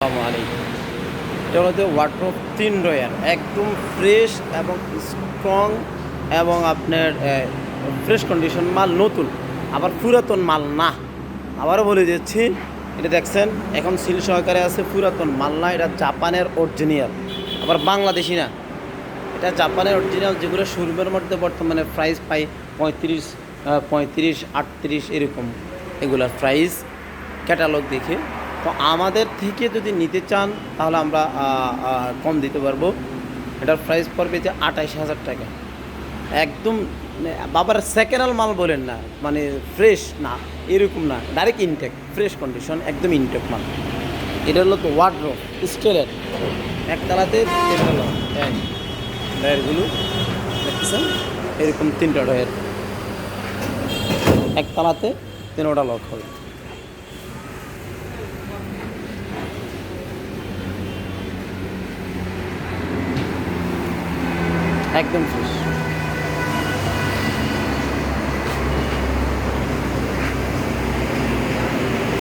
আসসালামু আলাইকুম। এটা হলো ওয়ার্ড্রোব 3 ড্রয়ার, একদম ফ্রেশ এবং স্ট্রং এবং আপনার ফ্রেশ কন্ডিশন মাল, নতুন আবার পুরাতন মাল না। আবারও বলে দিচ্ছি, এটা দেখছেন এখন সিল সহকারে আছে, পুরাতন মাল না, এটা জাপানের অরিজিনাল, আবার বাংলাদেশি না। এটা জাপানের অরিজিনাল, যেগুলো শোরুমের মধ্যে বর্তমানে প্রাইস পাই 35, 38 এগুলার প্রাইস ক্যাটালগ দেখে। তো আমাদের থেকে যদি নিতে চান তাহলে আমরা কম দিতে পারবো। এটার প্রাইস পড়বে যে 28,000 টাকা। একদম বাবার সেকেন্ড মাল বলেন না, মানে ফ্রেশ না এরকম না, ডাইরেক্ট ইনটেক ফ্রেশ কন্ডিশন, একদম ইনটেক মাল। এটা হলো তো ওয়ার্ড্রোব স্টিলের, একতলাতে 3টা লক, ডয়ারগুলো দেখতেছেন এরকম 3টা ডয়ার, একতলাতে 3টা লক হবে। একদম ফ্রেশ।